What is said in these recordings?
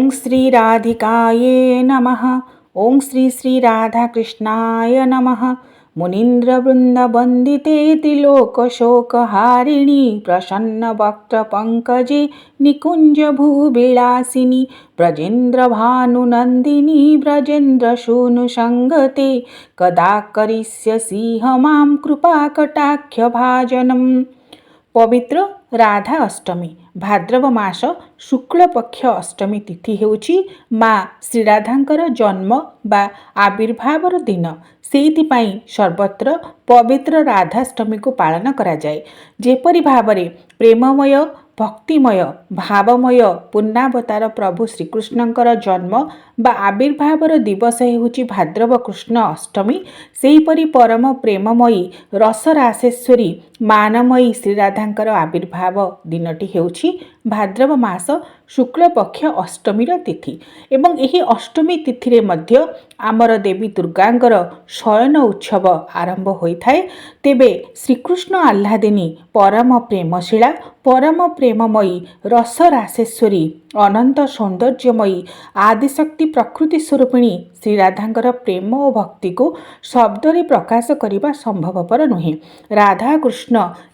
ओं श्री राधिकाये नमः। ओं श्री श्री राधाकृष्णाय नमः। मुनीन्द्रवृन्दवन्दिते त्रिलोकशोकहारिणी प्रसन्नवक्त्रपङ्कजे निकुञ्जभूविलासिनी ब्रजेन्द्रभानुनन्दिनी ब्रजेन्द्रसूनुसङ्गते कदा करिष्यसि मां कृपाकटाक्षभाजनम्। पवित्र राधा अष्टमी भाद्रव मास शुक्ल पक्ष अष्टमी तिथि हेउछि माँ श्रीराधांकर जन्म बा आविर्भावर दिन। सेइथिपाई सर्वत्र पवित्र राधाष्टमी को पालन करा जाए। जेपरि भावरे प्रेममय भक्तिमय भावमय पूर्णावतार प्रभु श्रीकृष्णंकर जन्म बा आविर्भावर दिवस हेउछि भाद्रव कृष्ण अष्टमी, सेहिपरि परम प्रेममयी रसरासेश्वरी मानमयी श्रीराधांकर आविर्भाव दिनटी हेउछि भाद्रव मास शुक्ल पक्ष अष्टमीर तिथि। एवं एही अष्टमी तिथि रे मध्य आमर देवी दुर्गांकर शयन उत्सव आरंभ होइथाए। तेबे श्रीकृष्ण आह्लादिनी परम प्रेमशीला परम प्रेममयी रसरासेश्वरी अनंत सौंदर्यमयी आदिशक्ति प्रकृति स्वरूपिणी श्रीराधांकर प्रेम और भक्ति को शब्दरे प्रकाश करने संभवपर नुहे। राधा कृष्ण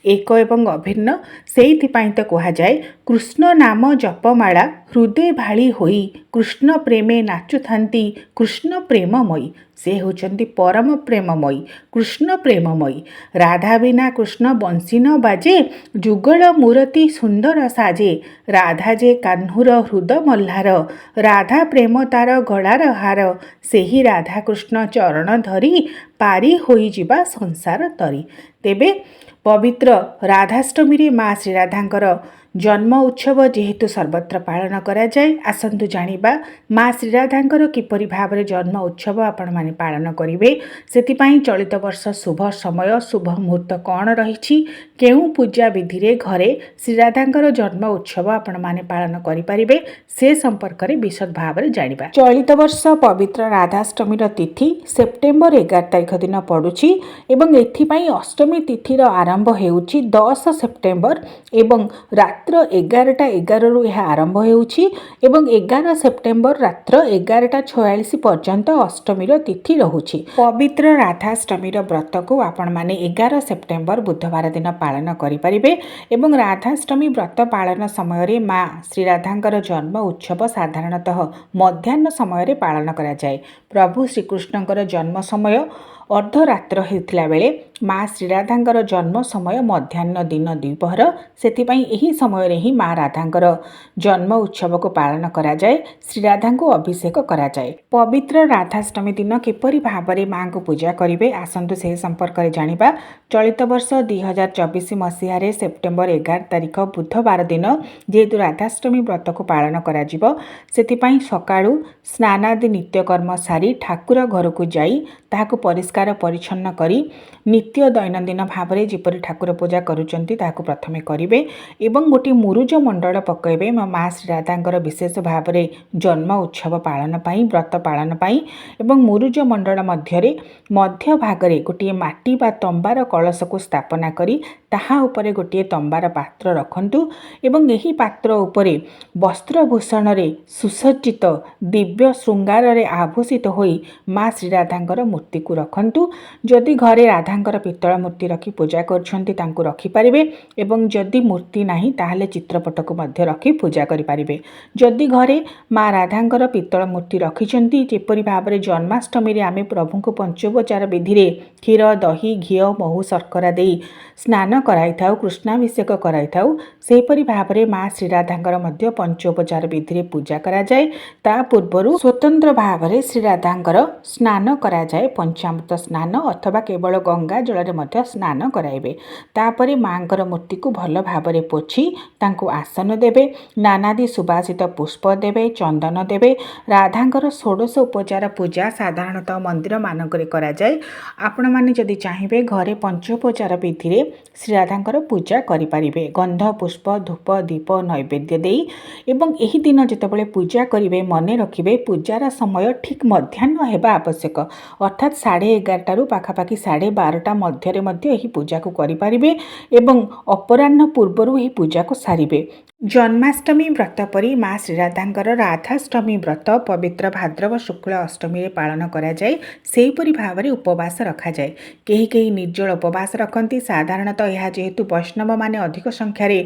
एक एवं अभिन्न, सेइथिपाई तो कहा जाए कृष्ण नाम जपमाला हृदय भाली होई कृष्ण प्रेमे नाचुथांती कृष्ण प्रेममयी। से होचंती परम प्रेममयी कृष्ण प्रेममयी। राधा बिना कृष्ण बंशी न बाजे जुगल मूर्ति सुंदर साजे। राधा जे कान्हुर हृद मल्हार राधा प्रेम तार गଳାर हार। सेही राधा कृष्ण चरण धरी पारी होई जिबा संसार तरी। तेबे पवित्र राधाष्टमी रे माँ श्रीराधांकर जन्म उत्सव जेहेतु सर्वत्र पालन करा जाए, आसंतु जानिबा माँ श्रीराधांकर किपरि भावरे जन्म उत्सव आपण माने पालन करिवे। सेतिपाई चलित वर्ष शुभ समय शुभ मुहूर्त कौन रही, केउ पूजा विधि रे घरे श्रीराधांकर जन्म उत्सव आपण माने पालन करिपारिबे से संपर्क रे विशद भावरे जानिबा। चलित वर्ष पवित्र राधाष्टमीर तिथि सेप्टेम्बर 11 तारिख दिन पड़ुछि एवं एथिपाई अष्टमी तिथिर आरंभ हेउछि 10 सेप्टेम्बर एवं रात्र 11:11 रु यह आरंभ हेउछि एवं 11 सेप्टेम्बर रात्र 11:46 पर्यंत अष्टमीर तिथि रहुछि। पवित्र राधाष्टमीर व्रत को आपण माने 11 सेप्टेम्बर बुधवार दिन पालन करिपारिबे एवं राधाष्टमी व्रत पालन समय रे माँ श्रीराधांकर जन्म उत्सव साधारणतः मध्याह्न समय रे पालन करा जाए। प्रभु श्रीकृष्णंकर जन्म समय अर्धरात्र होता बेले माँ श्रीराधांकर जन्म समय मध्याह्न दिन द्विपहर, सेथिपाई एही समय रे ही माँ राधांकर जन्म उत्सव को पालन करा जाए। श्रीराधा को अभिषेक करा जाए। पवित्र राधाष्टमी दिन किपरि भावरे माँ को पूजा करिवे आसंतु से संपर्क रे जानिबा। चलित वर्ष 2024 मसीह रे सेप्टेम्बर 11 तारिख बुधवार दिन जेहेतु राधाष्टमी व्रत को पालन करा जिवो, सेथिपाई सकाळु स्नानादि नित्यकर्म सारी ठाकुर घर को जाई ताहाको परिष्कार परिच्छन्न करी नित्य दैनंदिन भावरे जिपरि ठाकुर पूजा करुचंती ताहाको प्रथमे करिवे एवं गोटे मुरुज मंडल पकइबे माँ श्रीराधांकर विशेष भावरे जन्म उत्सव पालन पाई व्रत पालन पाई एवं मुरुज मंडल मध्यरे मध्य भागरे गोटे माटी बा तंबार कलश को स्थापना करी ताहा उपरे गोटे तंबार पात्र रखंतु एवं एही पात्र उपरे वस्त्रभूषण रे सुसज्जित दिव्य श्रृंगार रे आभूषित होई माँ श्रीराधांकर मूर्ति को रखंतु। जदि घरे राधांकर पित्तल मूर्ति रखी पूजा करछंती तांको रखी पारिबे एवं जदि मूर्ति नाही ताहले चित्रपट को मध्य रखी पूजा करि पारिबे। जदि घरे माँ राधांकर पित्तल मूर्ति रखिछंती जेपरि भाबरे जन्माष्टमी रे आमे प्रभु को पंचोपचार विधि रे क्षीर दही घी महू शर्करा देई स्नान कराई थाउ कृष्णाभिषेक कराई थाउ, सेहिपरि भाबरे माँ श्रीराधांकर मध्य पंचोपचार विधि रे पूजा करा जाए। ता पूर्वरु स्वतंत्र भावरे श्रीराधांकर स्नान करा जाए। पंचामृत स्नान अथवा केवल गंगा जल रे मध्य स्नान कराइबे। तापरे मांकर मूर्ति को भल भावरे पोछि तांको आसन देबे, नानादि सुबासित पुष्प देबे, चंदन देबे। राधांकर षोडश उपचार पूजा साधारणतः मंदिर मानकरे करा जाए। आपण माने जदि चाहिबे घरे पंचोपचार विधि रे श्रीराधांकर पूजा करि पारिबे। गंध पुष्प धूप दीप नैवेद्य देई एवं एही दिन जेतेबेले पूजा करिवे मने रखिबे पूजार समय ठीक मध्याह्न हेबा आवश्यक, अर्थात 11:30 पाखापाखि 12:30 मध्य पूजा को करि पारिबे एवं अपराह्न पूर्वरु एही पूजा को सारिबे। ଜନ୍ମାଷ୍ଟମୀ ବ୍ରତ ପରି ମା ଶ୍ରୀରାଧାଙ୍କର ରାଧାଷ୍ଟମୀ ବ୍ରତ ପବିତ୍ର ଭାଦ୍ରବ ଶୁକ୍ଳ ଅଷ୍ଟମୀରେ ପାଳନ କରାଯାଏ। ସେହିପରି ଭାବରେ ଉପବାସ ରଖାଯାଏ। କେହି କେହି ନିର୍ଜଳ ଉପବାସ ରଖନ୍ତି। ସାଧାରଣତଃ ଏହା ଯେହେତୁ ବୈଷ୍ଣବମାନେ ଅଧିକ ସଂଖ୍ୟାରେ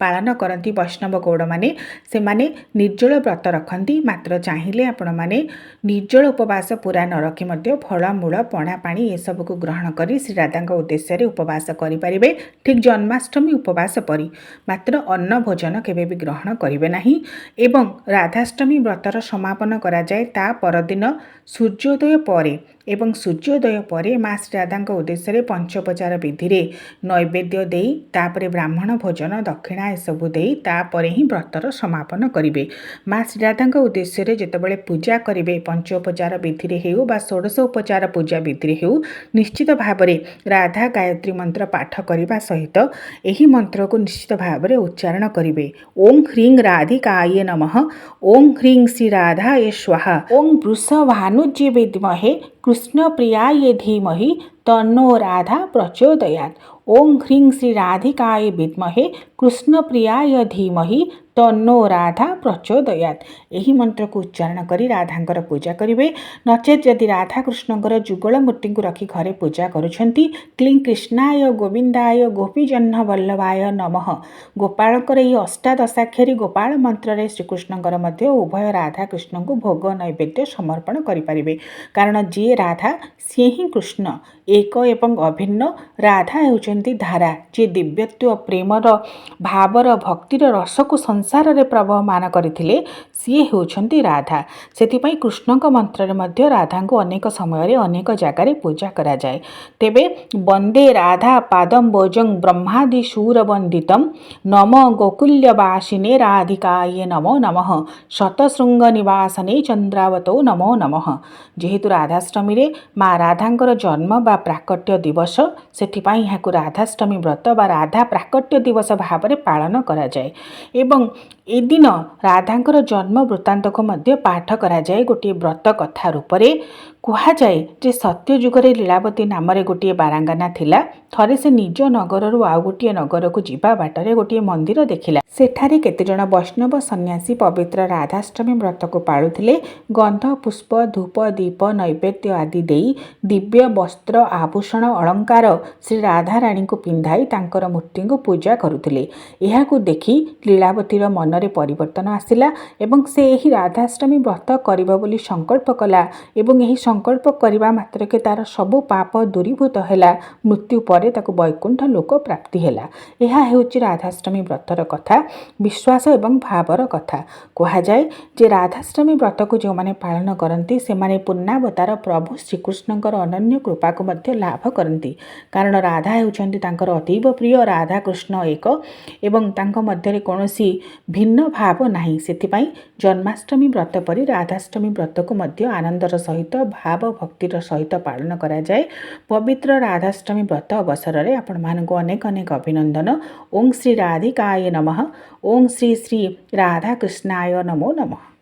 ପାଳନ କରନ୍ତି, ବୈଷ୍ଣବ ଗୌଡ଼ମାନେ ସେମାନେ ନିର୍ଜଳ ବ୍ରତ ରଖନ୍ତି। ମାତ୍ର ଚାହିଁଲେ ଆପଣମାନେ ନିର୍ଜଳ ଉପବାସ ପୁରା ନ ରଖି ମଧ୍ୟ ଫଳମୂଳ ପଣା ପାଣି ଏସବୁକୁ ଗ୍ରହଣ କରି ଶ୍ରୀରାଧାଙ୍କ ଉଦ୍ଦେଶ୍ୟରେ ଉପବାସ କରିପାରିବେ, ଠିକ୍ ଜନ୍ମାଷ୍ଟମୀ ଉପବାସ ପରି। ମାତ୍ର ଅନ୍ନ ଭୋଜନ କେବେ ବି ଗ୍ରହଣ କରିବେ ନାହିଁ। ଏବଂ ରାଧାଷ୍ଟମୀ ବ୍ରତର ସମାପନ କରାଯାଏ ତା ପରଦିନ ସୂର୍ଯ୍ୟୋଦୟ ପରେ। ଏବଂ ସୂର୍ଯ୍ୟୋଦୟ ପରେ ମା ଶ୍ରୀରାଧାଙ୍କ ଉଦ୍ଦେଶ୍ୟରେ ପଞ୍ଚୋପଚାର ବିଧିରେ ନୈବେଦ୍ୟ ଦେଇ ତାପରେ ବ୍ରାହ୍ମଣ ଭୋଜନ ଦକ୍ଷିଣା ଏସବୁ ଦେଇ ତାପରେ ହିଁ ବ୍ରତର ସମାପନ କରିବେ। ମା ଶ୍ରୀରାଧାଙ୍କ ଉଦ୍ଦେଶ୍ୟରେ ଯେତେବେଳେ ପୂଜା କରିବେ ପଞ୍ଚୋପଚାର ବିଧିରେ ହେଉ ବା ଷୋଡ଼ଶ ଉପଚାର ପୂଜା ବିଧିରେ ହେଉ, ନିଶ୍ଚିତ ଭାବରେ ରାଧା ଗାୟତ୍ରୀ ମନ୍ତ୍ର ପାଠ କରିବା ସହିତ ଏହି ମନ୍ତ୍ରକୁ ନିଶ୍ଚିତ ଭାବରେ ଉଚ୍ଚାରଣ କରିବେ। ଓಂ ହ୍ରିଂ ରାଧିକାୟ ନମଃ, ଓಂ ହ୍ରିଂ ଶ୍ରୀ ରାଧାୟ ସ୍ୱାହା, ଓಂ ବୃଷଭାନୁଜ୍ୟ ବିଦ୍ମହେ କୃଷ୍ଣପ୍ରିୟାୟ ଧୀମହି ତନ୍ନୋ ରାଧା ପ୍ରଚୋଦୟାତ୍। ଓಂ ହ୍ରିଂ ଶ୍ରୀ ରାଧିକାୟ ବିଦ୍ମହେ କୃଷ୍ଣପ୍ରିୟାୟ ଧୀମହି ତନ୍ନୋ ରାଧା ପ୍ରଚୋଦୟାତ୍। ଏହି ମନ୍ତ୍ରକୁ ଉଚ୍ଚାରଣ କରି ରାଧାଙ୍କର ପୂଜା କରିବେ। ନଚେତ୍ ଯଦି ରାଧାକୃଷ୍ଣଙ୍କର ଯୁଗଳ ମୂର୍ତ୍ତିଙ୍କୁ ରଖି ଘରେ ପୂଜା କରୁଛନ୍ତି, କ୍ଲିଂ କୃଷ୍ଣାୟ ଗୋବିନ୍ଦାୟ ଗୋପୀଜହ୍ନ ବଲ୍ଲଭାୟ ନମଃ। ଗୋପାଳଙ୍କର ଏହି ଅଷ୍ଟାଦଶାକ୍ଷରୀ ଗୋପାଳ ମନ୍ତ୍ରରେ ଶ୍ରୀକୃଷ୍ଣଙ୍କର ମଧ୍ୟ ଉଭୟ ରାଧାକୃଷ୍ଣଙ୍କୁ ଭୋଗ ନୈବେଦ୍ୟ ସମର୍ପଣ କରିପାରିବେ। କାରଣ ଯିଏ ରାଧା ସିଏ ହିଁ କୃଷ୍ଣ, ଏକ ଏବଂ ଅଭିନ୍ନ। ରାଧା ହେଉଛନ୍ତି ଧାରା, ଯିଏ ଦିବ୍ୟତ୍ୱ ପ୍ରେମର ଭାବର ଭକ୍ତିର ରସକୁ ସଂସାରରେ ପ୍ରବହମାନ କରିଥିଲେ, ସିଏ ହେଉଛନ୍ତି ରାଧା। ସେଥିପାଇଁ କୃଷ୍ଣଙ୍କ ମନ୍ତ୍ରରେ ମଧ୍ୟ ରାଧାଙ୍କୁ ଅନେକ ସମୟରେ ଅନେକ ଜାଗାରେ ପୂଜା କରାଯାଏ। ତେବେ ବନ୍ଦେ ରାଧା ପାଦମ୍ବୋଜଂ ବ୍ରହ୍ମାଦି ଶୂରବନ୍ଦିତମ୍ ନମ ଗୋକୁଲ୍ୟବାସିନେ ରାଧିକାୟ ନମୋ ନମଃ ଶତଶୃଙ୍ଗ ନିବାସନେ ଚନ୍ଦ୍ରାବତୋ ନମୋ ନମଃ। ଯେହେତୁ ରାଧାଷ୍ଟମୀରେ ମା ରାଧାଙ୍କର ଜନ୍ମ ବା ପ୍ରାକଟ୍ୟ ଦିବସ, ସେଥିପାଇଁ ଏହାକୁ ରାଧାଷ୍ଟମୀ ବ୍ରତ ବା ରାଧା ପ୍ରାକଟ୍ୟ ଦିବସ ଭାବରେ ପାଳନ କରାଯାଏ। ଏବଂ ଏଦିନ ରାଧାଙ୍କର ଜନ୍ମ ବୃତ୍ତାନ୍ତକୁ ମଧ୍ୟ ପାଠ କରାଯାଏ। ଗୋଟିଏ ବ୍ରତ କଥା ରୂପରେ କୁହାଯାଏ ଯେ ସତ୍ୟଯୁଗରେ ଲୀଳାବତୀ ନାମରେ ଗୋଟିଏ ବାରାଙ୍ଗାନା ଥିଲା। ଥରେ ସେ ନିଜ ନଗରରୁ ଆଉ ଗୋଟିଏ ନଗରକୁ ଯିବା ବାଟରେ ଗୋଟିଏ ମନ୍ଦିର ଦେଖିଲା। ସେଠାରେ କେତେଜଣ ବୈଷ୍ଣବ ସନ୍ନ୍ୟାସୀ ପବିତ୍ର ରାଧାଷ୍ଟମୀ ବ୍ରତକୁ ପାଳୁଥିଲେ। ଗନ୍ଧ ପୁଷ୍ପ ଧୂପ ଦୀପ ନୈବେଦ୍ୟ ଆଦି ଦେଇ ଦିବ୍ୟ ବସ୍ତ୍ର ଆଭୂଷଣ ଅଳଙ୍କାର ଶ୍ରୀ ରାଧାରାଣୀଙ୍କୁ ପିନ୍ଧାଇ ତାଙ୍କର ମୂର୍ତ୍ତିଙ୍କୁ ପୂଜା କରୁଥିଲେ। ଏହାକୁ ଦେଖି ଲୀଳାବତୀର ମନରେ ପରିବର୍ତ୍ତନ ଆସିଲା ଏବଂ ସେ ଏହି ରାଧାଷ୍ଟମୀ ବ୍ରତ କରିବ ବୋଲି ସଂକଳ୍ପ କଲା। ଏବଂ ଏହି ସଂକଳ୍ପ କରିବା ମାତ୍ରକେ ତାର ସବୁ ପାପ ଦୂରୀଭୂତ ହେଲା। ମୃତ୍ୟୁ ପରେ ତାକୁ ବୈକୁଣ୍ଠ ଲୋକ ପ୍ରାପ୍ତି ହେଲା। ଏହା ହେଉଛି ରାଧାଷ୍ଟମୀ ବ୍ରତର କଥା, ବିଶ୍ୱାସ ଏବଂ ଭାବର କଥା। କୁହାଯାଏ ଯେ ରାଧାଷ୍ଟମୀ ବ୍ରତକୁ ଯେଉଁମାନେ ପାଳନ କରନ୍ତି ସେମାନେ ପୂର୍ଣ୍ଣାବତାର ପ୍ରଭୁ ଶ୍ରୀକୃଷ୍ଣଙ୍କର ଅନନ୍ୟ କୃପାକୁ ମଧ୍ୟ ଲାଭ କରନ୍ତି। କାରଣ ରାଧା ହେଉଛନ୍ତି ତାଙ୍କର ଅତୀବ ପ୍ରିୟ। ରାଧାକୃଷ୍ଣ ଏକ ଏବଂ ତାଙ୍କ ମଧ୍ୟରେ କୌଣସି ଭିନ୍ନ ଭାବ ନାହିଁ। ସେଥିପାଇଁ ଜନ୍ମାଷ୍ଟମୀ ବ୍ରତ ପରି ରାଧାଷ୍ଟମୀ ବ୍ରତକୁ ମଧ୍ୟ ଆନନ୍ଦର ସହିତ ଭାବ ଭକ୍ତିର ସହିତ ପାଳନ କରାଯାଏ। ପବିତ୍ର ରାଧାଷ୍ଟମୀ ବ୍ରତ ଅବସରରେ ଆପଣମାନଙ୍କୁ ଅନେକ ଅନେକ ଅଭିନନ୍ଦନ। ଓಂ ଶ୍ରୀ ରାଧିକାୟ ନମଃ, ଓಂ ଶ୍ରୀ ଶ୍ରୀ ରାଧାକୃଷ୍ଣାୟ ନମୋ ନମଃ।